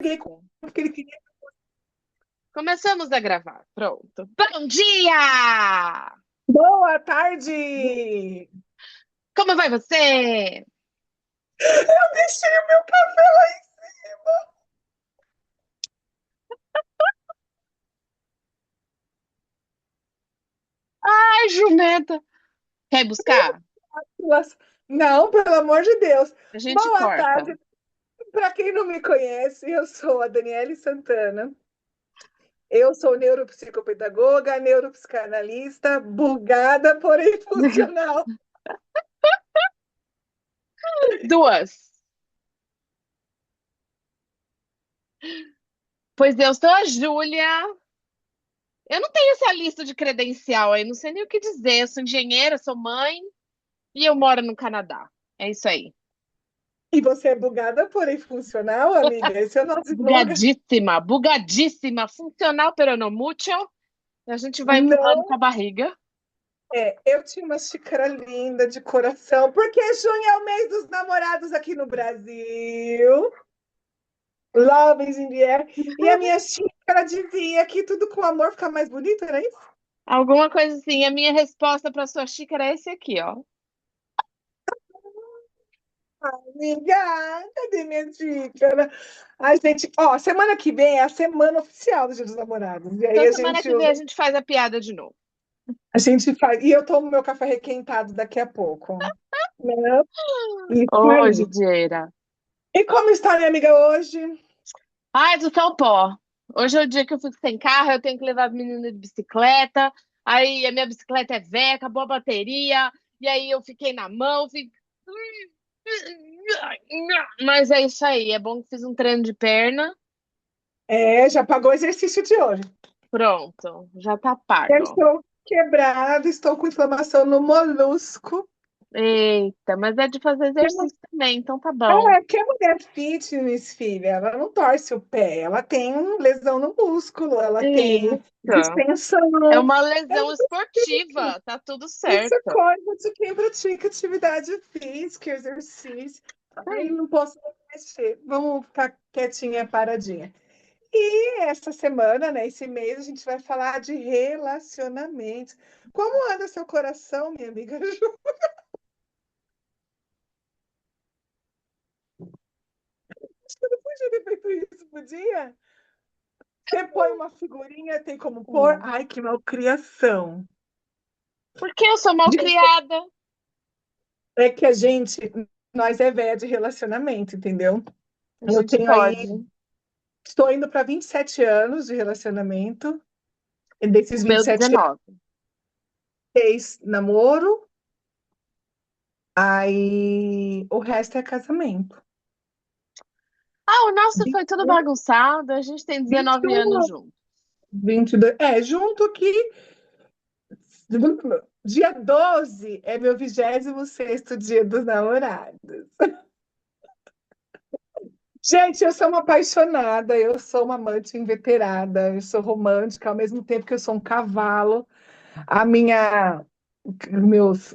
liguei Pronto. porque ele queria. Começamos a gravar. Pronto. Bom dia! Boa tarde! Como vai você? Eu deixei o meu café lá em cima. Ai, jumenta. Quer ir buscar? Não, pelo amor de Deus. A gente Boa corta. tarde. Para quem não me conhece, eu sou a Daniele Santana. Eu sou neuropsicopedagoga, neuropsicanalista, bugada, porém funcional. Duas. Pois eu sou a Júlia. Eu não tenho essa lista de credencial aí, não sei nem o que dizer. Eu sou engenheira, sou mãe e eu moro no Canadá. É isso aí. E você é bugada, porém funcional, amiga? Esse é o nosso slogan. Bugadíssima, bugadíssima, funcional, pero no mucho. E a gente vai empurrando com Não a barriga. eu tinha uma xícara linda de coração, porque junho é o mês dos namorados aqui no Brasil. Love is in the air. E a minha xícara dizia que tudo com amor fica mais bonito, era isso? Alguma coisa assim. A minha resposta para sua xícara é esse aqui, ó. Amiga, cadê minha xícara? A gente, ó, semana que vem é a semana oficial do Dia dos Namorados. E aí Então, semana que vem a gente faz a piada de novo. a gente faz. E eu tomo meu café requentado daqui a pouco. Né? Isso Ô, aí. judiaira. E como está minha amiga hoje? Ai, do tal pó. Hoje é o dia que eu fico sem carro, eu tenho que levar a menina de bicicleta. Aí a minha bicicleta é velha, acabou a bateria. E aí eu fiquei na mão, fico... Mas é isso aí. É bom que fiz um treino de perna. É, já pagou o exercício de hoje. Pronto, já tá Eu pago. estou quebrada, estou com inflamação no molusco. Eita, mas é de fazer Que exercício também, então tá bom. que a mulher fitness, filha, ela não torce o pé, ela tem lesão no músculo, ela tem Eita. É distensão. uma É lesão esportiva, tá tudo isso é certo. coisa de quem pratica atividade física, exercício. Aí não posso mexer. Vamos ficar quietinha, paradinha. E essa semana, né, esse mês, a gente vai falar de relacionamentos. Como anda seu coração, minha amiga Ju? Acho que eu não podia ter feito isso, podia? Você põe uma figurinha, tem como pôr. Hum. Ai, que malcriação. Porque eu sou mal De- criada. É que a gente, nós é véia de relacionamento, entendeu? A Eu gente tenho aí, pode. estou indo para 27 anos de relacionamento, e desses O vinte e meu sete 19. anos, namoro, aí o resto é casamento. Ah, o nosso foi tudo 21, bagunçado. A gente tem 19 anos 21, juntos. 22. É, junto que dia 12 é meu 26º dia dos namorados. Gente, eu sou uma apaixonada, eu sou uma amante inveterada, eu sou romântica, ao mesmo tempo que eu sou um cavalo. A minha,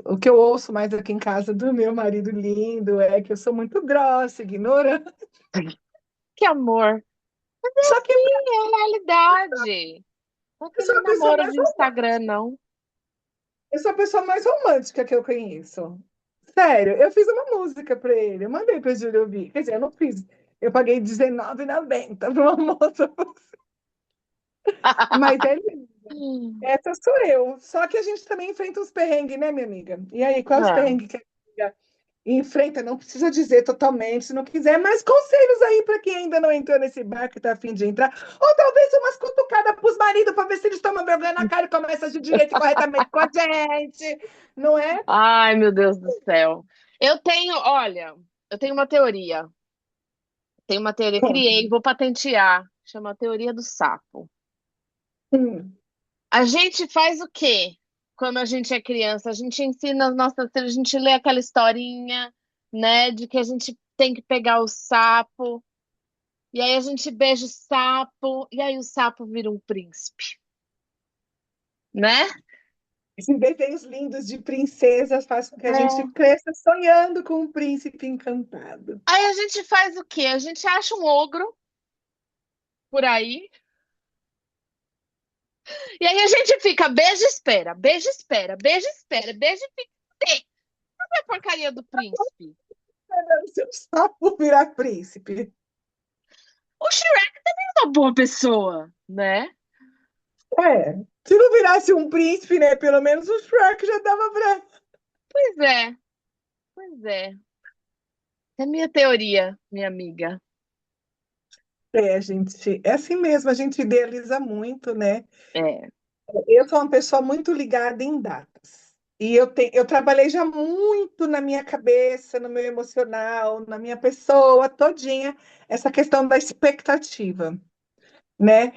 o que eu ouço mais aqui em casa do meu marido lindo é que eu sou muito grossa, ignorante. Que amor. Mas é Só que assim, é a realidade. Não é eu sou aquele a pessoa namoro mais de Instagram, não. eu sou a pessoa mais romântica que eu conheço. Sério, eu fiz uma música para ele, eu mandei para Júlia ouvir. Quer dizer, eu não fiz. Eu paguei R$19,90 para uma moça, mas é essa sou eu. Só que a gente também enfrenta uns perrengues, né, minha amiga? E aí, quais os É. perrengues que a amiga enfrenta? Não precisa dizer totalmente, se não quiser, mas conselhos aí para quem ainda não entrou nesse barco e tá afim de entrar. Ou talvez umas cutucadas pros maridos para ver se eles tomam vergonha na cara e começam a agir direito e corretamente com a gente. Não é? Ai, meu Deus do céu. Olha, eu tenho uma teoria. Tenho uma teoria, criei, vou patentear. Chama a teoria do sapo. Hum. A gente faz o quê quando a gente é criança? A gente ensina as nossas filhas, a gente lê aquela historinha, né, de que a gente tem que pegar o sapo, e aí a gente beija o sapo, e aí o sapo vira um príncipe, né? Esses desenhos lindos de princesas fazem com que a gente É. cresça sonhando com um príncipe encantado. Aí a gente faz o quê? A gente acha um ogro, por aí. E aí a gente fica, beija, espera, beija, espera, beija, espera, beija e fica. Cadê a porcaria do príncipe? Esperando seu sapo virar príncipe. O Shrek também é uma boa pessoa, né? É, se não virasse um príncipe, né? Pelo menos o Shrek já dava pra. Pois é, pois é. É minha teoria, minha amiga. É, gente, é assim mesmo, a gente idealiza muito, né? É. Eu sou uma pessoa muito ligada em datas. E eu trabalhei já muito na minha cabeça, no meu emocional, na minha pessoa todinha, essa questão da expectativa, né?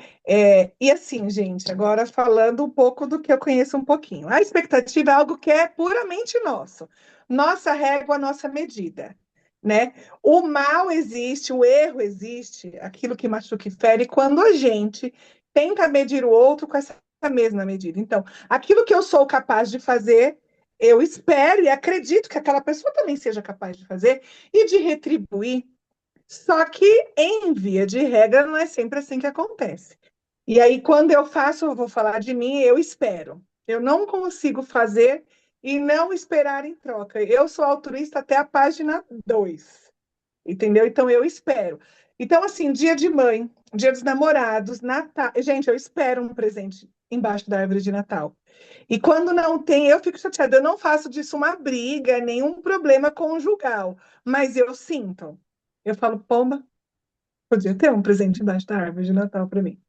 E assim, gente, agora falando um pouco do que eu conheço um pouquinho. A expectativa é algo que é puramente nosso. Nossa régua, nossa medida, né? O mal existe, o erro existe, aquilo que machuca e fere, quando a gente tenta medir o outro com essa mesma medida. Então, aquilo que eu sou capaz de fazer, eu espero e acredito que aquela pessoa também seja capaz de fazer e de retribuir, só que, em via de regra, não é sempre assim que acontece. E aí, quando eu faço, eu vou falar de mim, eu espero. Eu não consigo fazer e não esperar em troca. Eu sou altruísta até a página 2, entendeu? Então, eu espero. Então, assim, dia de mãe, dia dos namorados, Natal. Gente, eu espero um presente embaixo da árvore de Natal. E quando não tem, eu fico chateada. Eu não faço disso uma briga, nenhum problema conjugal, mas eu sinto. Eu falo, pomba, podia ter um presente embaixo da árvore de Natal para mim.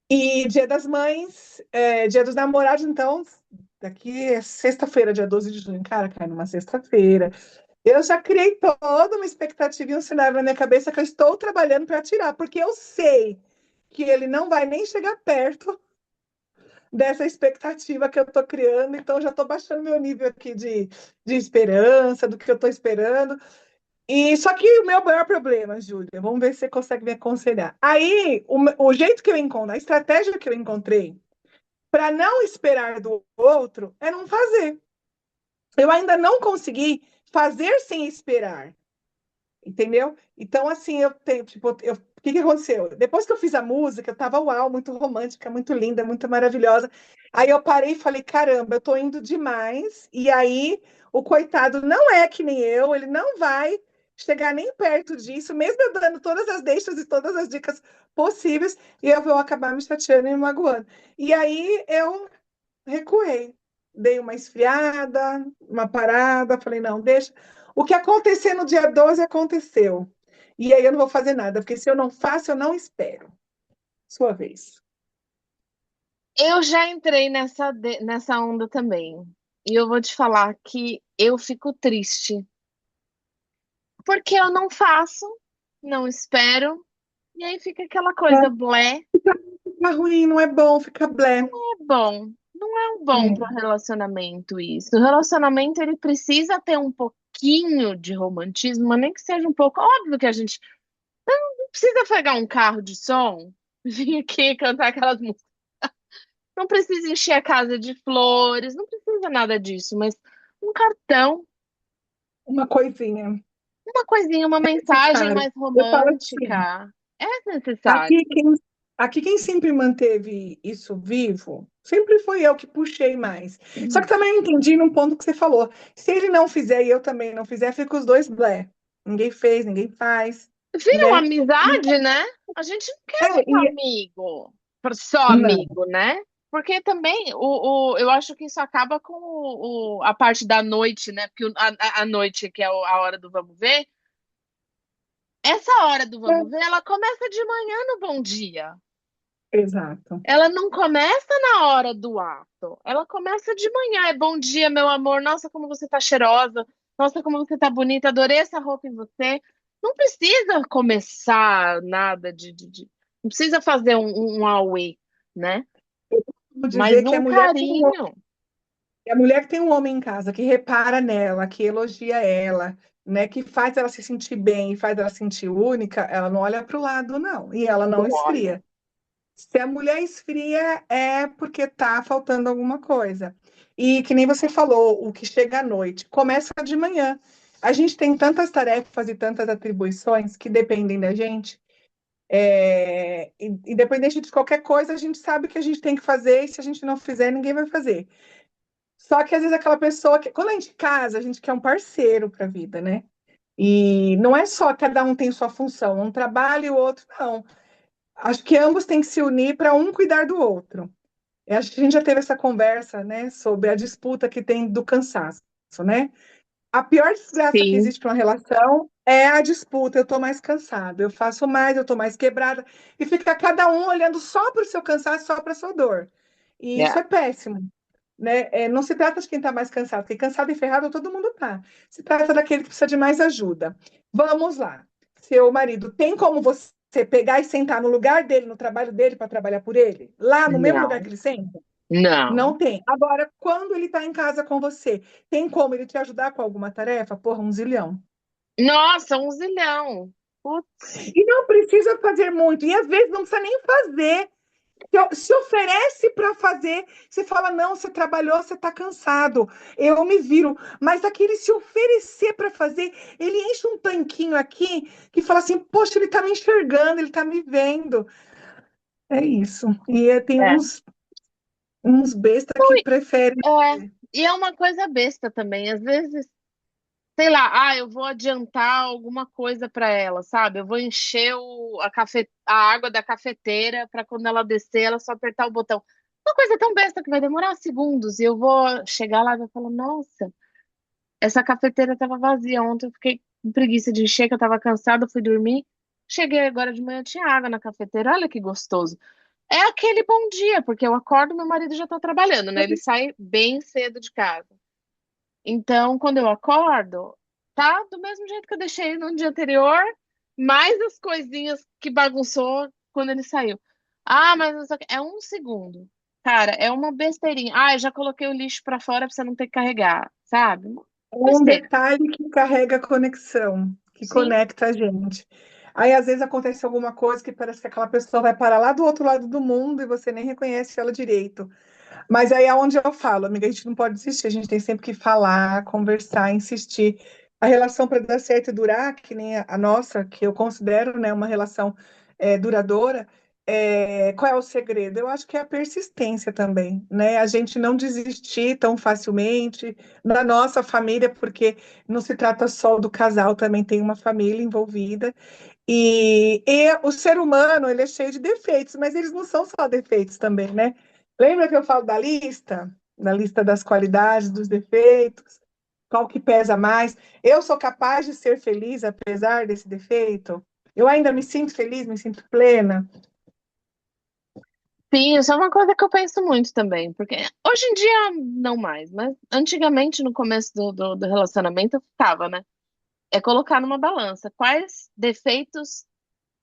E Dia das Mães, Dia dos Namorados, então, daqui é sexta-feira, dia 12 de junho, cara, cai numa sexta-feira. Eu já criei toda uma expectativa e um cenário na minha cabeça que eu estou trabalhando para tirar, porque eu sei que ele não vai nem chegar perto dessa expectativa que eu estou criando, então já estou baixando meu nível aqui de esperança, do que eu estou esperando. E só que o meu maior problema, Júlia, vamos ver se você consegue me aconselhar. Aí, o jeito que eu encontro, a estratégia que eu encontrei para não esperar do outro é não fazer. Eu ainda não consegui fazer sem esperar. Entendeu? Então, assim, eu tenho, tipo, o que que aconteceu? Depois que eu fiz a música, eu tava uau, muito romântica, muito linda, muito maravilhosa. Aí eu parei e falei, caramba, eu tô indo demais. E aí, o coitado não é que nem eu, ele não vai chegar nem perto disso, mesmo eu dando todas as deixas e todas as dicas possíveis, e eu vou acabar me chateando e me magoando. E aí eu recuei, dei uma esfriada, uma parada, falei, não, deixa. O que acontecer no dia 12 aconteceu. E aí eu não vou fazer nada, porque se eu não faço, eu não espero. Sua vez. Eu já entrei nessa onda também. E eu vou te falar que eu fico triste. Porque eu não faço, não espero. E aí fica aquela coisa, blé. Fica ruim, não é bom, fica blé. É bom. Não é um bom para É, o relacionamento isso. O relacionamento ele precisa ter um pouquinho de romantismo, mas nem que seja um pouco. Óbvio que a gente não precisa pegar um carro de som, vir aqui cantar aquelas músicas. Não precisa encher a casa de flores, não precisa nada disso, mas um cartão, uma coisinha uma coisinha, uma mensagem necessária. mais Eu falo assim, romântica. É necessário. aqui quem, aqui quem sempre manteve isso vivo, sempre foi eu que puxei mais. Só que também eu entendi num ponto que você falou. Se ele não fizer e eu também não fizer, fica os dois blé. Ninguém fez, ninguém faz, Vira uma né? amizade, né? A gente não quer ficar E amigo, só não, amigo, né? Porque também eu acho que isso acaba com a parte da noite, né? Porque a noite, que é a hora do vamos ver, essa hora do vamos ver, ela começa de manhã no bom dia. exato. Ela não começa na hora do ato. Ela começa de manhã. É bom dia, meu amor. Nossa, como você tá cheirosa. Nossa, como você tá bonita. Adorei essa roupa em você. Não precisa começar nada Não precisa fazer um auê, né? Vou Mas dizer que um carinho. a mulher que tem um homem em casa, que repara nela, que elogia ela, né, que faz ela se sentir bem, faz ela se sentir única, ela não olha para o lado, não, e ela não Não olha. esfria. Se a mulher esfria, é porque tá faltando alguma coisa. E que nem você falou, o que chega à noite, começa de manhã. A gente tem tantas tarefas e tantas atribuições que dependem da gente. independente de qualquer coisa, a gente sabe que a gente tem que fazer, e se a gente não fizer, ninguém vai fazer. Só que às vezes aquela pessoa que, quando a gente casa, a gente quer um parceiro para a vida, né? E não é só cada um tem sua função, um trabalha e o outro não. Acho que ambos têm que se unir para um cuidar do outro. Eu acho que a gente já teve essa conversa, né, sobre a disputa que tem do cansaço, né? A pior desgraça que Sim, existe para uma relação é a disputa. Eu estou mais cansado, eu faço mais, eu estou mais quebrada. E fica cada um olhando só para o seu cansaço, só para a sua dor. E isso é, é péssimo, né? Não se trata de quem está mais cansado, porque cansado e ferrado todo mundo está. Se trata daquele que precisa de mais ajuda. Vamos lá. Seu marido tem como você pegar e sentar no lugar dele, no trabalho dele, para trabalhar por ele? Lá no mesmo lugar não, que ele senta? não. Não tem. Agora, quando ele está em casa com você, tem como ele te ajudar com alguma tarefa? Porra, um zilhão. Nossa, um zilhão. Putz, E não precisa fazer muito. E às vezes não precisa nem fazer. Se oferece para fazer, você fala, não, você trabalhou, você está cansado, eu me viro. Mas aquele se oferecer para fazer, ele enche um tanquinho aqui que fala assim, poxa, ele está me enxergando, ele está me vendo. É isso. E tem é. uns besta que preferem. É, e é uma coisa besta também. Às vezes, sei lá, eu vou adiantar alguma coisa para ela, sabe? Eu vou encher a água da cafeteira para quando ela descer, ela só apertar o botão. Uma coisa tão besta que vai demorar segundos e eu vou chegar lá e vou falar: Nossa, essa cafeteira estava vazia ontem, eu fiquei com preguiça de encher, que eu estava cansada, fui dormir. Cheguei agora de manhã, tinha água na cafeteira, olha que gostoso. É aquele bom dia, porque eu acordo, meu marido já está trabalhando, né? Ele sai bem cedo de casa. Então, quando eu acordo, tá do mesmo jeito que eu deixei no dia anterior, mais as coisinhas que bagunçou quando ele saiu. Mas não sei o quê. É um segundo. Cara, é uma besteirinha. Eu já coloquei o lixo pra fora pra você não ter que carregar, sabe? Uma Um besteira. detalhe que carrega a conexão, que Sim. conecta a gente. Aí, às vezes, acontece alguma coisa que parece que aquela pessoa vai parar lá do outro lado do mundo e você nem reconhece ela direito. Mas aí é onde eu falo, amiga, a gente não pode desistir, a gente tem sempre que falar, conversar, insistir. A relação para dar certo e durar, que nem a nossa, que eu considero, né, uma relação duradoura, qual é o segredo? Eu acho que é a persistência também, né? A gente não desistir tão facilmente da nossa família, porque não se trata só do casal, também tem uma família envolvida. E o ser humano, ele é cheio de defeitos, mas eles não são só defeitos também, né? Lembra que eu falo da lista? Da lista das qualidades, dos defeitos? Qual que pesa mais? Eu sou capaz de ser feliz apesar desse defeito? Eu ainda me sinto feliz, me sinto plena? Sim, isso é uma coisa que eu penso muito também, porque hoje em dia não mais, mas antigamente, no começo do relacionamento, eu ficava, né? É colocar numa balança quais defeitos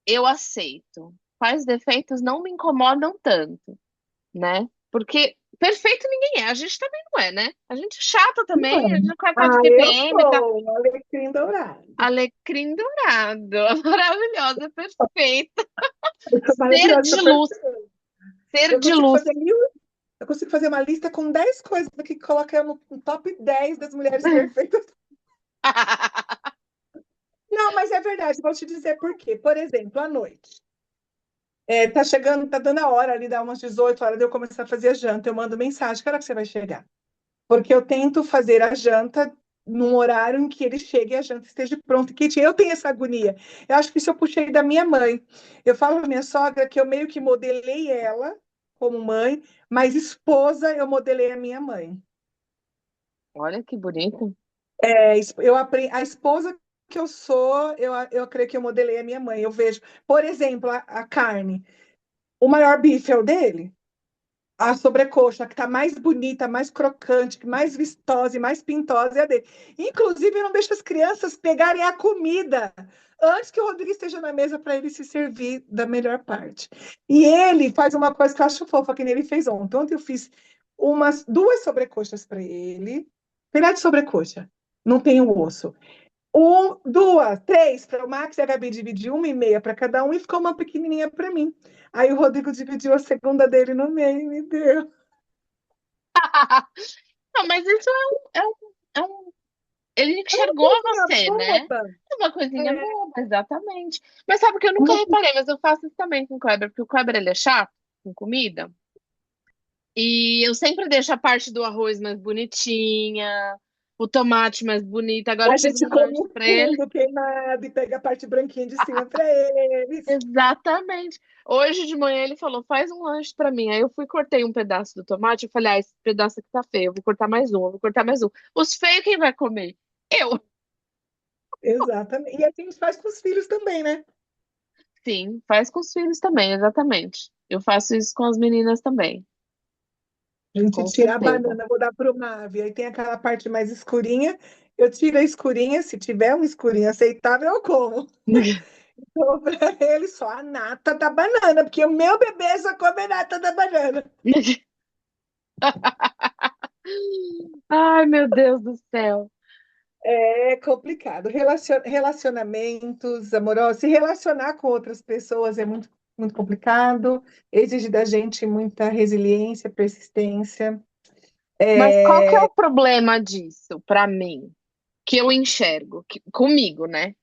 eu aceito, quais defeitos não me incomodam tanto, né? Porque perfeito ninguém é, a gente também não é, né? A gente é chata também, a Não. gente vai estar de Ah, eu TPM, tá sou um alecrim dourado. alecrim dourado, maravilhosa, perfeita, Eu sou ser maravilhosa, de sou luz, perfeita. ser Eu de consigo luz. fazer mil, eu consigo fazer uma lista com 10 coisas que coloca eu no top 10 das mulheres perfeitas. Não, mas é verdade, vou te dizer por quê. Por exemplo, à noite. Tá chegando, tá dando a hora ali, dá umas 18 horas de eu começar a fazer a janta. Eu mando mensagem, que hora que você vai chegar? Porque eu tento fazer a janta num horário em que ele chegue e a janta esteja pronta. Kit, eu tenho essa agonia. Eu acho que isso eu puxei da minha mãe. Eu falo pra minha sogra que eu meio que modelei ela como mãe, mas esposa eu modelei a minha mãe. Olha que bonito. Eu aprendi, a esposa que eu sou, eu creio que eu modelei a minha mãe. Eu vejo, por exemplo, a carne. O maior bife é o dele. A sobrecoxa, que está mais bonita, mais crocante, mais vistosa e mais pintosa é a dele. Inclusive, eu não deixo as crianças pegarem a comida antes que o Rodrigo esteja na mesa para ele se servir da melhor parte. E ele faz uma coisa que eu acho fofa, que nem ele fez ontem. Ontem eu fiz duas sobrecoxas para ele. Filé de sobrecoxa, não tem o osso. Duas, três para o Max e a Gabi dividiu uma e meia para cada um e ficou uma pequenininha para mim. Aí o Rodrigo dividiu a segunda dele no meio e me deu. Não, mas isso é um Ele É uma enxergou coisinha você, né? boba. É uma coisinha É boba, exatamente. Mas sabe que eu nunca uma reparei, mas eu faço isso também com o Kleber, porque o Kleber ele é chato com comida. E eu sempre deixo a parte do arroz mais bonitinha, o tomate mais bonito. Agora A eu fiz gente um come lanche o pra ele. fundo queimado e pega a parte branquinha de cima para eles. Exatamente. Hoje de manhã ele falou: faz um lanche pra mim. Aí eu fui cortei um pedaço do tomate. Eu falei: ah, esse pedaço aqui tá feio. Eu vou cortar mais um, eu vou cortar mais um. Os feios quem vai comer? Eu. Exatamente. E assim a gente faz com os filhos também, né? Sim, faz com os filhos também, exatamente. Eu faço isso com as meninas também, A gente com tira a certeza. banana, vou dar para o Mavi. Aí tem aquela parte mais escurinha. Eu tiro a escurinha, se tiver um escurinho aceitável, eu como. Dou para ele só a nata da banana, porque o meu bebê só come a nata da banana. Ai, meu Deus do céu. É complicado. Relacionamentos amorosos, se relacionar com outras pessoas é muito, muito complicado, exige da gente muita resiliência, persistência. Mas qual que é É, o problema disso pra mim? Que eu enxergo comigo, né?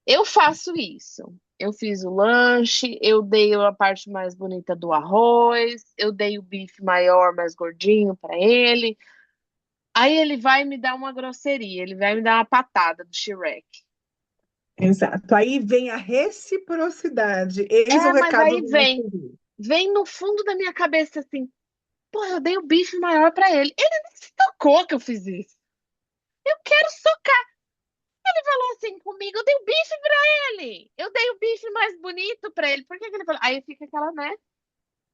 Eu faço isso. Eu fiz o lanche, eu dei a parte mais bonita do arroz, eu dei o bife maior, mais gordinho pra ele. Aí ele vai me dar uma grosseria, ele vai me dar uma patada do Shrek. exato. Aí vem a reciprocidade. Eis o É, mas recado aí do vem, nosso dia. vem no fundo da minha cabeça assim, pô, eu dei o bife maior pra ele. Ele nem se tocou que eu fiz isso. Eu quero socar. Ele falou assim comigo, eu dei o bife pra ele. Eu dei o bife mais bonito pra ele. Por que que ele falou? Aí fica aquela, né?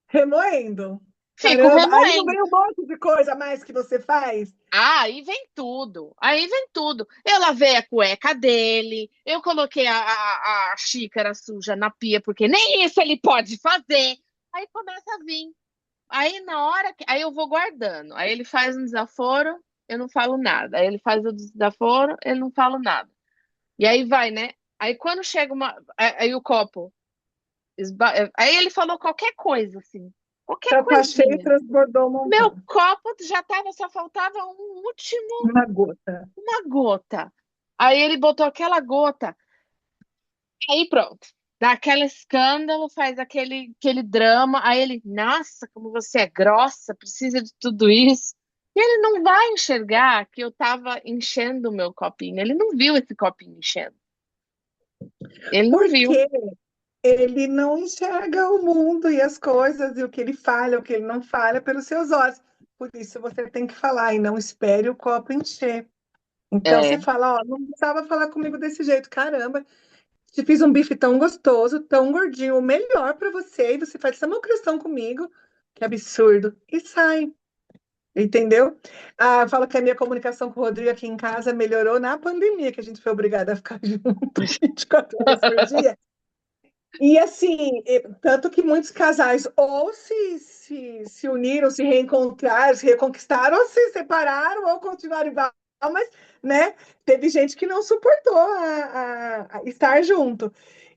Remoendo. Fico Caramba, aí não remoendo. vem um monte de coisa a mais que você faz. Ah, aí vem tudo. Aí vem tudo. Eu lavei a cueca dele, eu coloquei a xícara suja na pia, porque nem isso ele pode fazer. Aí começa a vir. Aí na hora que. Aí eu vou guardando. Aí ele faz um desaforo, eu não falo nada. Aí ele faz o desaforo, eu não falo nada. E aí vai, né? Aí quando chega uma. Aí o copo. Aí ele falou qualquer coisa, assim. Qualquer Tampa cheia e coisinha. transbordou um Meu montão. copo já tava, só faltava um último, Uma gota. uma gota. Aí ele botou aquela gota. Aí pronto. Dá aquele escândalo, faz aquele drama. Aí ele, nossa, como você é grossa, precisa de tudo isso. E ele não vai enxergar que eu tava enchendo o meu copinho. Ele não viu esse copinho enchendo. Ele não viu. Porque ele não enxerga o mundo e as coisas, e o que ele fala, o que ele não fala, pelos seus olhos. Por isso você tem que falar e não espere o copo encher. Então você É, fala, ó, não precisava falar comigo desse jeito, caramba. Te fiz um bife tão gostoso, tão gordinho, o melhor para você, e você faz essa malcriação comigo. Que absurdo. E sai, entendeu? Ah, falo que a minha comunicação com o Rodrigo aqui em casa melhorou na pandemia, que a gente foi obrigada a ficar junto 24 horas por dia. E assim, tanto que muitos casais ou se uniram, se reencontraram, se reconquistaram, ou se separaram, ou continuaram igual, mas, né, teve gente que não suportou a estar junto.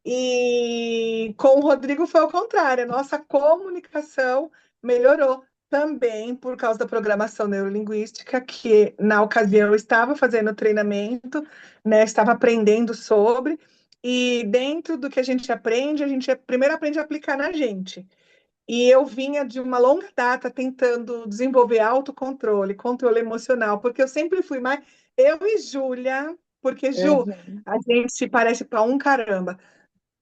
E com o Rodrigo foi o contrário, a nossa comunicação melhorou também por causa da programação neurolinguística, que na ocasião eu estava fazendo treinamento, né, estava aprendendo sobre. E dentro do que a gente primeiro aprende a aplicar na gente. E eu vinha de uma longa data tentando desenvolver autocontrole, controle emocional, porque eu sempre fui mais. Eu e Júlia, porque, Ju, uhum. a gente se parece para um caramba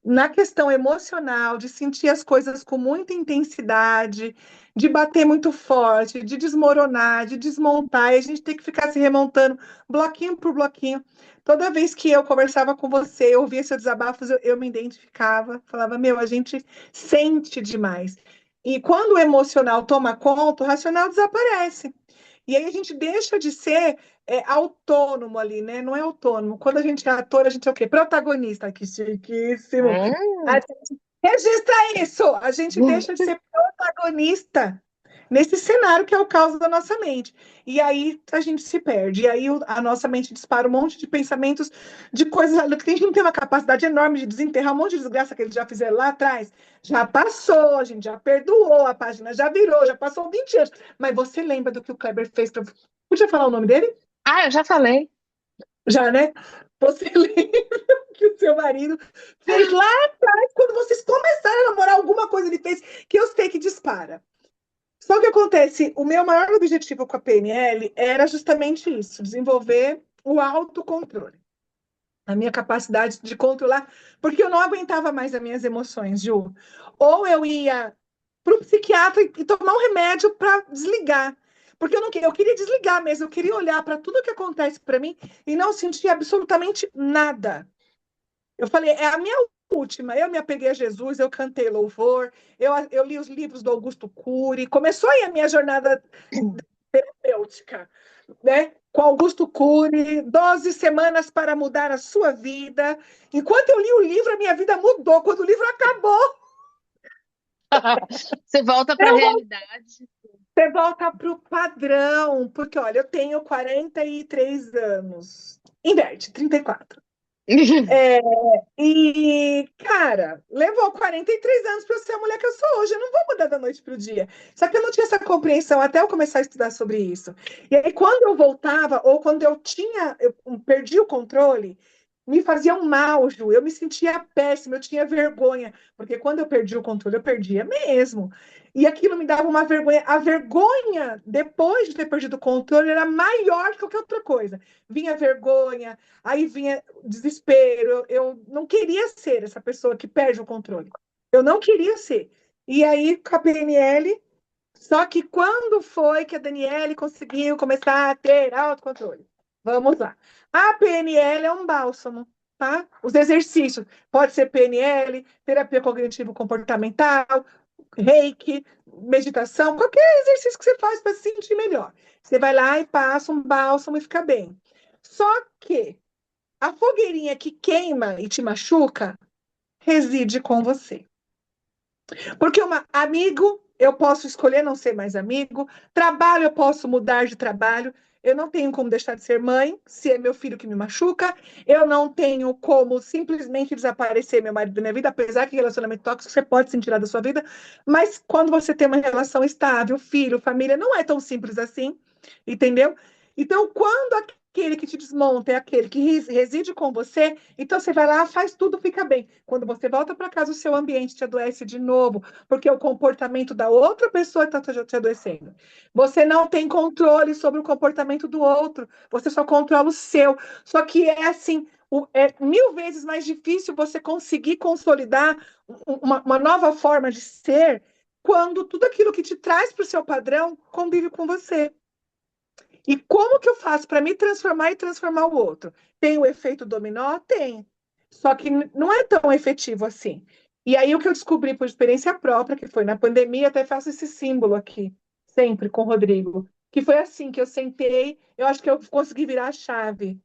na questão emocional, de sentir as coisas com muita intensidade, de bater muito forte, de desmoronar, de desmontar, e a gente tem que ficar se remontando bloquinho por bloquinho. Toda vez que eu conversava com você, eu ouvia seus desabafos, eu me identificava, falava, meu, a gente sente demais. E quando o emocional toma conta, o racional desaparece. E aí a gente deixa de ser autônomo ali, né? Não é autônomo. Quando a gente é ator, a gente é o quê? Protagonista, que chiquíssimo. A Hum. gente registra isso. A gente deixa de ser protagonista nesse cenário que é o caos da nossa mente. E aí a gente se perde. E aí a nossa mente dispara um monte de pensamentos de coisas que a gente não tem uma capacidade enorme de desenterrar um monte de desgraça que eles já fizeram lá atrás. Já passou, a gente já perdoou, a página já virou, já passou 20 anos. Mas você lembra do que o Kleber fez para. Podia falar o nome dele? Ah, eu já falei. Já, né? Você lembra que o seu marido fez lá atrás, quando vocês começaram a namorar, alguma coisa ele fez que eu sei que dispara. Só que acontece, o meu maior objetivo com a PNL era justamente isso, desenvolver o autocontrole, a minha capacidade de controlar, porque eu não aguentava mais as minhas emoções, Ju. Ou eu ia para o psiquiatra e tomar um remédio para desligar. Porque eu não queria, eu queria desligar mesmo, eu queria olhar para tudo que acontece para mim e não sentir absolutamente nada. Eu falei, é a minha última. Eu me apeguei a Jesus, eu cantei louvor, eu li os livros do Augusto Cury, começou aí a minha jornada terapêutica, né? Com Augusto Cury, 12 semanas para mudar a sua vida. Enquanto eu li o livro, a minha vida mudou. Quando o livro acabou, Você volta para a eu realidade. você volta para o padrão, porque olha, eu tenho 43 anos. Inverte, 34. É, e, cara, levou 43 anos para eu ser a mulher que eu sou hoje. Eu não vou mudar da noite para o dia. Só que eu não tinha essa compreensão até eu começar a estudar sobre isso. E aí, quando eu voltava, ou quando eu perdi o controle, me fazia um mal, Ju. Eu me sentia péssima, eu tinha vergonha. Porque quando eu perdi o controle, eu perdia mesmo. E aquilo me dava uma vergonha. A vergonha, depois de ter perdido o controle, era maior que qualquer outra coisa. Vinha vergonha, aí vinha desespero. Eu não queria ser essa pessoa que perde o controle. Eu não queria ser. E aí, com a PNL, só que quando foi que a Daniele conseguiu começar a ter autocontrole? Vamos lá. A PNL é um bálsamo, tá? Os exercícios. Pode ser PNL, terapia cognitivo-comportamental, reiki, meditação, qualquer exercício que você faz para se sentir melhor. Você vai lá e passa um bálsamo e fica bem. Só que a fogueirinha que queima e te machuca reside com você. Porque um amigo, eu posso escolher não ser mais amigo, trabalho, eu posso mudar de trabalho, eu não tenho como deixar de ser mãe, se é meu filho que me machuca, eu não tenho como simplesmente desaparecer meu marido da minha vida, apesar que relacionamento tóxico você pode se tirar da sua vida, mas quando você tem uma relação estável, filho, família, não é tão simples assim, entendeu? Então, quando aquele que te desmonta é aquele que reside com você, então você vai lá, faz tudo, fica bem. Quando você volta para casa, o seu ambiente te adoece de novo, porque o comportamento da outra pessoa está te adoecendo. Você não tem controle sobre o comportamento do outro, você só controla o seu. Só que é assim, é 1000 vezes mais difícil você conseguir consolidar uma nova forma de ser quando tudo aquilo que te traz para o seu padrão convive com você. E como que eu faço para me transformar e transformar o outro? Tem o efeito dominó? Tem. Só que não é tão efetivo assim. E aí o que eu descobri por experiência própria, que foi na pandemia, até faço esse símbolo aqui, sempre com o Rodrigo, que foi assim que eu sentei, eu acho que eu consegui virar a chave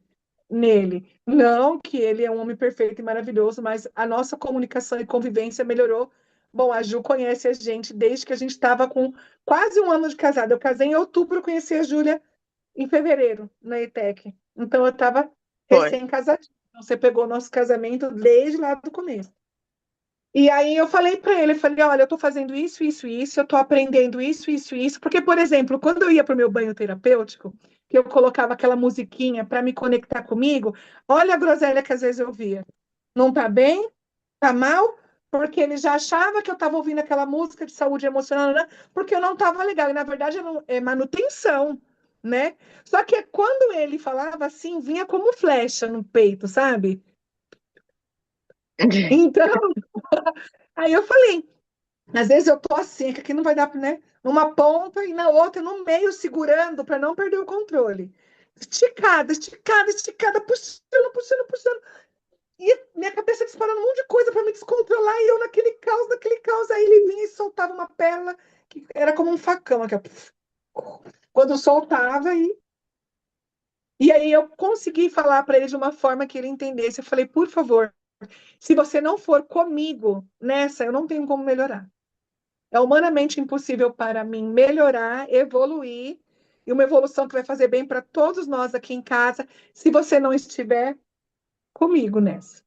nele. Não que ele é um homem perfeito e maravilhoso, mas a nossa comunicação e convivência melhorou. Bom, a Ju conhece a gente desde que a gente estava com quase um ano de casado. Eu casei em outubro, conheci a Júlia em fevereiro, na ETEC. Então, eu estava Foi. recém-casadinha. Você pegou o nosso casamento desde lá do começo. E aí eu falei para ele, eu falei, olha, eu estou fazendo isso, isso, isso, eu estou aprendendo isso, isso, isso. Porque, por exemplo, quando eu ia para o meu banho terapêutico, que eu colocava aquela musiquinha para me conectar comigo, olha a groselha que às vezes eu via. Não está bem? Está mal? Porque ele já achava que eu estava ouvindo aquela música de saúde emocional, né? Porque eu não estava legal. E, na verdade, é manutenção, né? Só que quando ele falava assim, vinha como flecha no peito, sabe? Então, aí eu falei, às vezes eu tô assim, que aqui não vai dar, né? Numa ponta e na outra, no meio, segurando para não perder o controle. Esticada, esticada, esticada, puxando, puxando, puxando. E minha cabeça disparando um monte de coisa para me descontrolar, e eu naquele caos, aí ele vinha e soltava uma pérola que era como um facão, aqui, ó. Quando soltava, e aí eu consegui falar para ele de uma forma que ele entendesse. Eu falei, por favor, se você não for comigo nessa, eu não tenho como melhorar. É humanamente impossível para mim melhorar, evoluir, e uma evolução que vai fazer bem para todos nós aqui em casa, se você não estiver comigo nessa.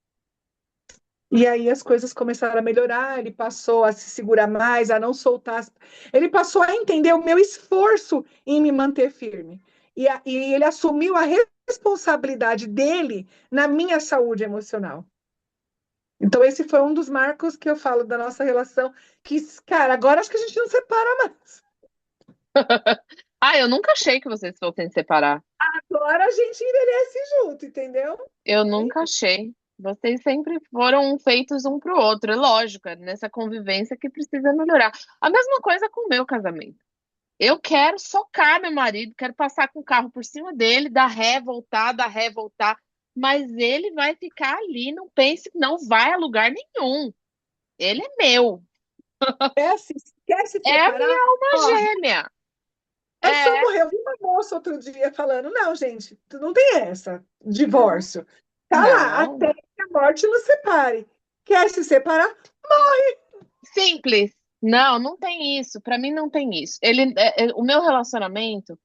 E aí as coisas começaram a melhorar, ele passou a se segurar mais, a não soltar. Ele passou a entender o meu esforço em me manter firme. E ele assumiu a responsabilidade dele na minha saúde emocional. Então, esse foi um dos marcos que eu falo da nossa relação, que, cara, agora acho que a gente não separa mais. Ah, eu nunca achei que vocês fossem separar. Agora a gente envelhece junto, entendeu? Eu nunca achei. Vocês sempre foram feitos um pro outro. É lógico, é nessa convivência que precisa melhorar. A mesma coisa com o meu casamento. Eu quero socar meu marido, quero passar com o carro por cima dele, dar ré, voltar. Mas ele vai ficar ali, não pense, não vai a lugar nenhum. Ele é meu. É assim, quer se É a separar? minha alma Ó, gêmea. é só É, morrer. Eu vi uma moça outro dia falando: não, gente, não tem essa, não, divórcio. Tá lá, não. até que a morte nos separe. Quer se separar? Simples. Não, não tem isso. Pra mim não tem isso. O meu relacionamento,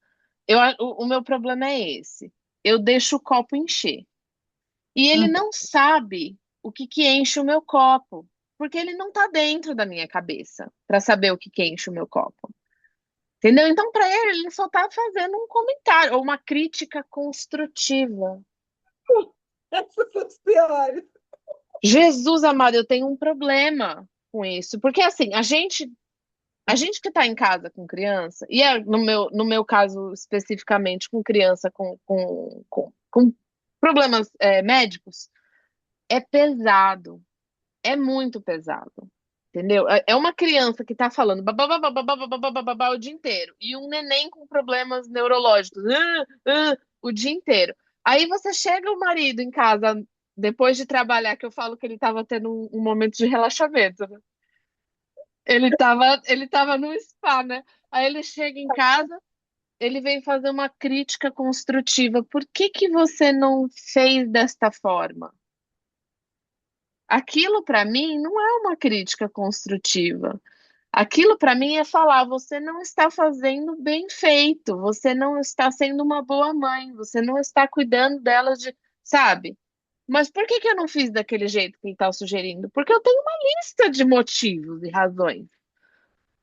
o meu problema é esse. Eu deixo o copo encher. E ele Hum. não sabe o que que enche o meu copo, porque ele não tá dentro da minha cabeça pra saber o que que enche o meu copo. Entendeu? Então, pra ele, ele só tá fazendo um comentário ou uma crítica construtiva. Essas são as piores. Jesus amado, eu tenho um problema com isso, porque assim, a gente que está em casa com criança, e é no meu caso especificamente com criança com problemas médicos, é pesado, é muito pesado, entendeu? É uma criança que está falando babá, babá, babá, babá, babá, babá o dia inteiro, e um neném com problemas neurológicos o dia inteiro. Aí você chega o marido em casa, depois de trabalhar, que eu falo que ele estava tendo um momento de relaxamento, né? Ele tava no spa, né? Aí ele chega em casa, ele vem fazer uma crítica construtiva. Por que que você não fez desta forma? Aquilo para mim não é uma crítica construtiva. Aquilo para mim é falar, você não está fazendo bem feito, você não está sendo uma boa mãe, você não está cuidando delas de, sabe? Mas por que que eu não fiz daquele jeito que ele está sugerindo? Porque eu tenho uma lista de motivos e razões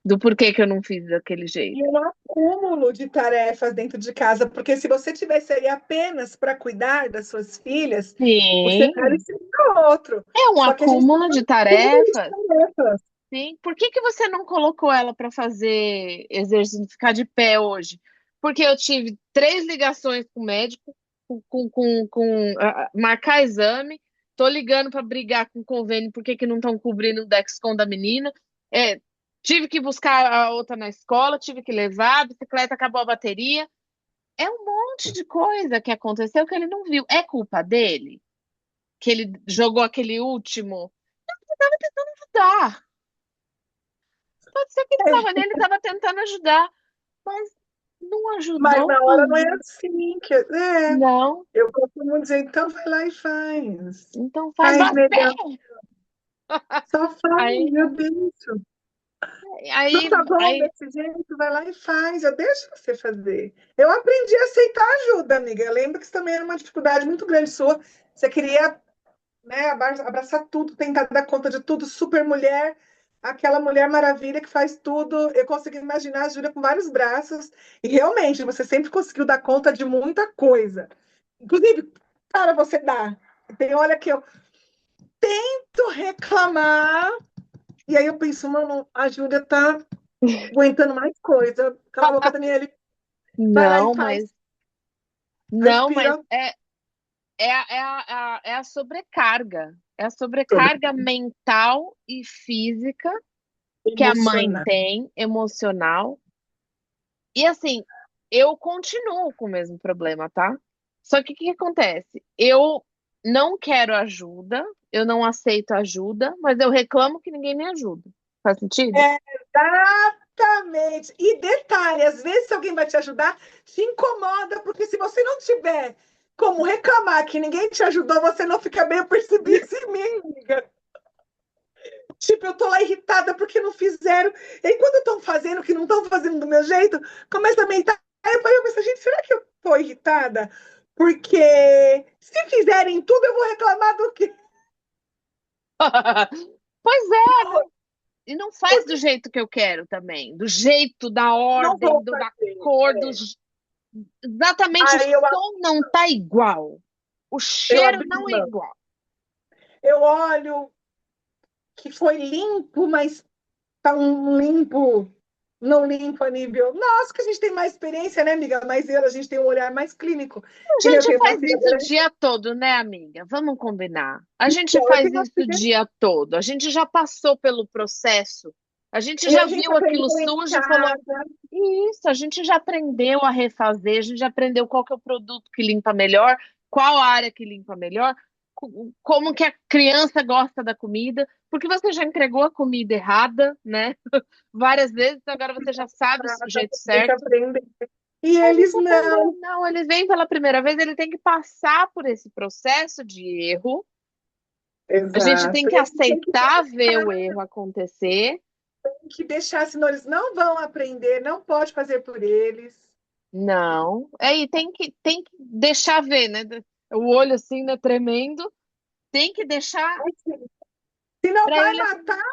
do porquê que eu não fiz daquele jeito. E um acúmulo de tarefas dentro de casa, porque se você tivesse ali apenas para cuidar das suas filhas, o cenário Sim, seria outro. é um Só que a gente tem acúmulo um de acúmulo de tarefas. tarefas. Sim. Por que que você não colocou ela para fazer exercício, ficar de pé hoje? Porque eu tive 3 ligações com o médico, marcar exame, tô ligando para brigar com o convênio, por que que não estão cobrindo o Dexcom da menina? É, tive que buscar a outra na escola, tive que levar, a bicicleta acabou a bateria. É um monte de coisa que aconteceu que ele não viu. É culpa dele? Que ele jogou aquele último? Estava tentando ajudar. Pode ser que ele estava nele, estava tentando ajudar, mas não Mas ajudou na hora não é muito. assim. Não. Eu costumo dizer, então vai lá e faz. Então faz Faz melhor. você. Só faz, Aí, meu Deus. Não aí, tá bom aí, desse jeito? Vai lá e faz. Eu deixo você fazer. Eu aprendi a aceitar ajuda, amiga. Eu lembro que isso também era uma dificuldade muito grande sua. Você queria, né, abraçar tudo, tentar dar conta de tudo, super mulher, aquela mulher maravilha que faz tudo. Eu consegui imaginar a Júlia com vários braços, e realmente você sempre conseguiu dar conta de muita coisa. Inclusive, para você dar. Tem hora que eu tento reclamar, e aí eu penso, mano, a Júlia tá aguentando mais coisa. Cala a boca, Daniele, vai lá e não, faz. não, mas Respira. é a sobrecarga. É a sobrecarga mental e física que a mãe Emocionar. tem, emocional. E assim, eu continuo com o mesmo problema, tá? Só que o que que acontece? Eu não quero ajuda, eu não aceito ajuda, mas eu reclamo que ninguém me ajuda. Faz sentido? Exatamente. E detalhe, às vezes se alguém vai te ajudar, te incomoda, porque se você não tiver como reclamar que ninguém te ajudou, você não fica bem, eu percebi isso em mim, amiga. Tipo, eu tô lá irritada porque não fizeram. E aí, quando estão fazendo, que não estão fazendo do meu jeito, começa a mentar. Aí eu penso, gente, será que eu tô irritada? Porque se fizerem tudo, eu vou reclamar do quê? Pois é, e não faz do jeito que eu quero também, do jeito, da Não ordem, vou da fazer. cor, É. Exatamente, o Aí som não tá igual. O eu cheiro abri não é mão. igual. Eu olho que foi limpo, mas tá um limpo, não limpo a nível. Nossa, que a gente tem mais experiência, né, amiga? Mais eu, a gente tem um olhar mais clínico. A Que nem eu gente tenho uma faz filha isso o grande, dia todo, né, amiga? Vamos combinar. A gente então eu faz tenho uma isso o filha dia todo. A gente já passou pelo processo. A gente e já a gente viu aquilo aprendeu em sujo e falou: casa. isso, a gente já aprendeu a refazer, a gente já aprendeu qual que é o produto que limpa melhor, qual área que limpa melhor, como que a criança gosta da comida, porque você já entregou a comida errada, né? Várias vezes, então agora você já sabe o jeito A gente certo. aprende. E A gente eles aprendeu. não. Não, ele vem pela primeira vez, ele tem que passar por esse processo de erro. A gente tem Exato. que E a gente tem que aceitar ver o erro acontecer. deixar, senão eles não vão aprender, não pode fazer por eles. Não. Aí tem que deixar ver, né? O olho assim, né, tremendo. Tem que deixar Se não para vai ele matar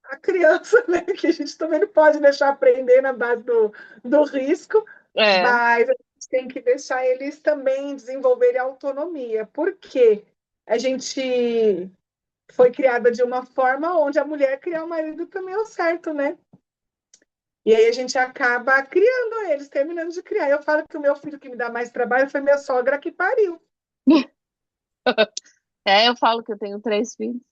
a criança, né? Que a gente também não pode deixar aprender na base do risco, é, mas a gente tem que deixar eles também desenvolverem autonomia, porque a gente foi criada de uma forma onde a mulher criar o marido também é o certo, né? E aí a gente acaba criando eles, terminando de criar. Eu falo que o meu filho que me dá mais trabalho foi minha sogra que pariu. eu falo que eu tenho 3 filhos.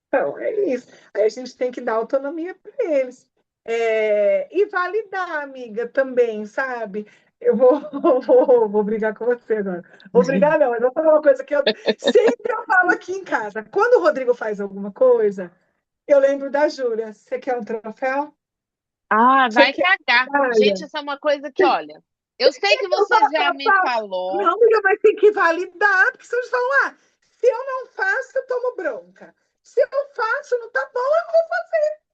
Então, é isso. Aí a gente tem que dar autonomia para eles. E validar, amiga, também, sabe? Eu vou, vou brigar com você agora. Vou brigar, não, mas vou falar uma coisa que eu sempre eu falo aqui em casa. Quando o Rodrigo faz alguma coisa, eu lembro da Júlia. Você quer um troféu? Ah, Você vai quer cagar. Gente, medalha? essa é uma coisa que, olha, eu sei que Eu você já me falou. Não, amiga, mas tem que validar, porque se eles falam, se eu não faço, eu tomo bronca. Se eu faço, não tá bom, eu não vou fazer.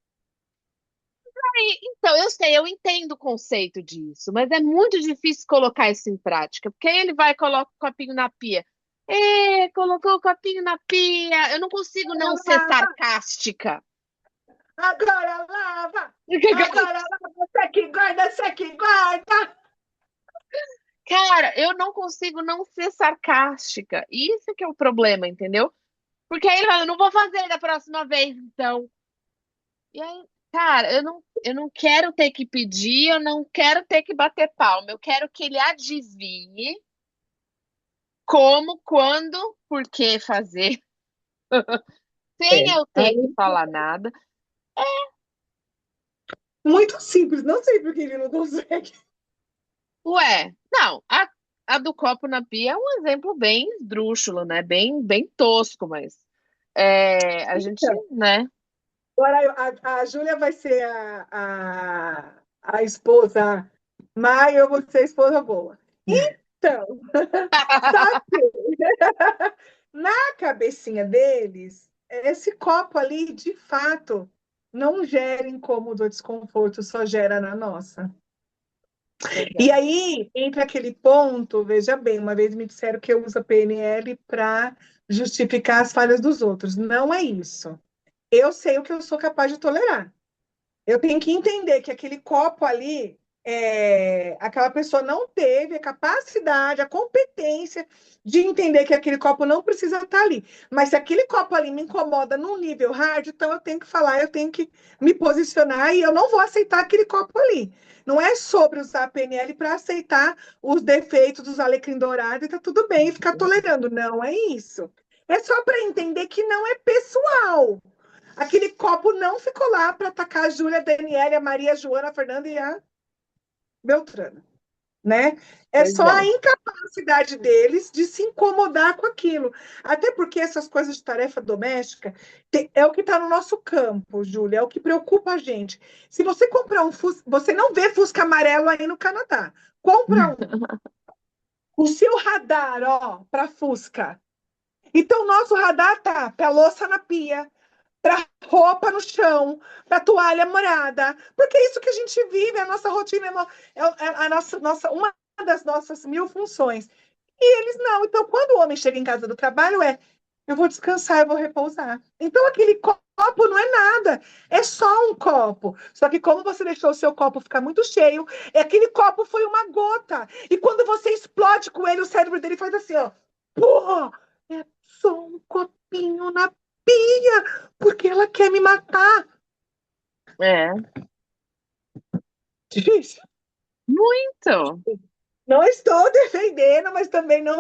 Então, eu sei, eu entendo o conceito disso, mas é muito difícil colocar isso em prática, porque aí ele vai e coloca o copinho na pia. Colocou o copinho na pia. Eu não consigo não ser sarcástica. Agora lava! Agora lava! Você que guarda! Cara, eu não consigo não ser sarcástica. Isso que é o problema, entendeu? Porque aí ele fala, não vou fazer da próxima vez, então. E aí, cara, eu não quero ter que pedir, eu não quero ter que bater palma. Eu quero que ele adivinhe como, quando, por que fazer, sem É, eu ter que aí, falar nada. muito simples, não sei por que ele não consegue. Ué, não, a do copo na pia é um exemplo bem esdrúxulo, né? Bem tosco, mas a gente, Então, né? agora a Júlia vai ser a esposa má e eu vou ser a esposa boa. Então, só que na cabecinha deles, esse copo ali, de fato, não gera incômodo ou desconforto, só gera na nossa. E Exato. aí entra aquele ponto, veja bem, uma vez me disseram que eu uso a PNL para justificar as falhas dos outros. Não é isso. Eu sei o que eu sou capaz de tolerar. Eu tenho que entender que aquele copo ali, aquela pessoa não teve a capacidade, a competência de entender que aquele copo não precisa estar ali. Mas se aquele copo ali me incomoda num nível hard, então eu tenho que falar, eu tenho que me posicionar e eu não vou aceitar aquele copo ali. Não é sobre usar a PNL para aceitar os defeitos dos alecrim dourado e tá tudo bem e ficar tolerando. Não é isso. É só para entender que não é pessoal. Aquele copo não ficou lá para atacar a Júlia, a Daniela, a Maria, a Joana, a Fernanda e a Beltrana, né? É Pois só a é. incapacidade deles de se incomodar com aquilo. Até porque essas coisas de tarefa doméstica é o que está no nosso campo, Júlia, é o que preocupa a gente. Se você comprar um Fusca, você não vê Fusca amarelo aí no Canadá. Compra um. O seu radar, ó, para Fusca. Então, o nosso radar tá para louça na pia, para roupa no chão, para toalha molhada, porque é isso que a gente vive, a nossa rotina é a uma das nossas mil funções. E eles não. Então, quando o homem chega em casa do trabalho, eu vou descansar, eu vou repousar. Então, aquele copo copo não é nada, é só um copo. Só que como você deixou o seu copo ficar muito cheio, aquele copo foi uma gota. E quando você explode com ele, o cérebro dele faz assim, ó. Pô, é só um copinho na pia, porque ela quer me matar. É, Difícil. muito. Não estou defendendo, mas também não.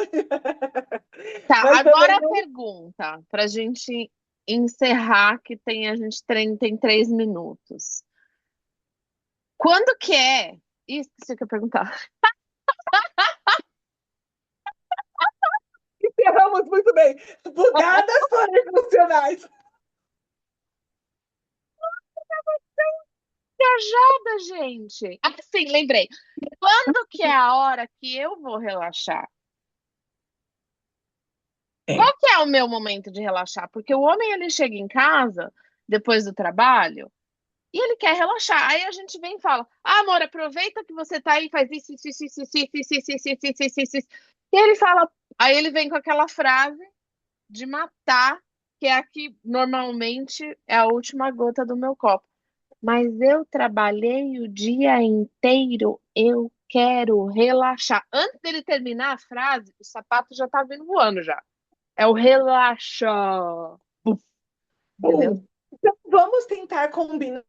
Tá, Mas agora também a não. pergunta, pra gente encerrar, que a gente tem 3 minutos. Quando que é? Ih, esqueci o que eu ia perguntar. Encerramos muito bem. Bugadas, porém funcionais. Viajada, gente. Ah, sim, lembrei. Quando que é a hora que eu vou relaxar? É. Qual que é o meu momento de relaxar? Porque o homem, ele chega em casa, depois do trabalho, e ele quer relaxar. Aí a gente vem e fala: Ah, amor, aproveita que você tá aí, faz isso. E ele fala, aí ele vem com aquela frase de matar, que é a que normalmente é a última gota do meu copo. Mas eu trabalhei o dia inteiro, eu quero relaxar. Antes dele terminar a frase, o sapato já tá vindo voando já. É o relaxa. Buf, entendeu? Bom, então vamos tentar combinar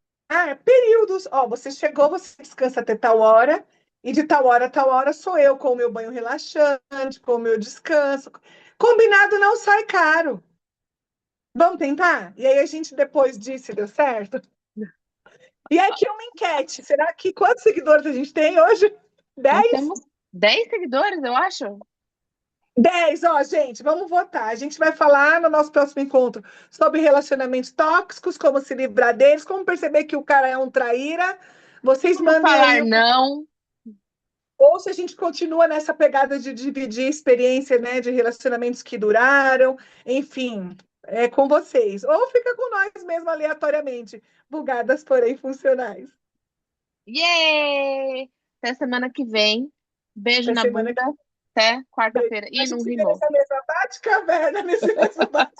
períodos. Ó, você chegou, você descansa até tal hora, e de tal hora sou eu com o meu banho relaxante, com o meu descanso. Combinado não sai caro. Vamos tentar? E aí a gente depois diz se deu certo. E aqui uma enquete. Será que quantos seguidores a gente tem hoje? Nós 10? temos 10 seguidores, eu acho. 10, ó, gente, vamos votar. A gente vai falar no nosso próximo encontro sobre relacionamentos tóxicos, como se livrar deles, como perceber que o cara é um traíra. Vocês Como mandem aí falar não? ou se a gente continua nessa pegada de dividir experiência, né, de relacionamentos que duraram, enfim, é com vocês. Ou fica com nós mesmo aleatoriamente, bugadas, porém funcionais. Yay! Até semana que vem. Beijo Até na semana bunda. que Até vem. quarta-feira. A Ih, não gente fica rimou. nessa mesma caverna, nesse mesmo bate.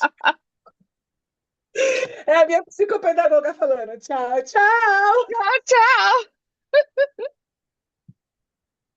É a minha psicopedagoga falando. Tchau, tchau. Tchau, tchau!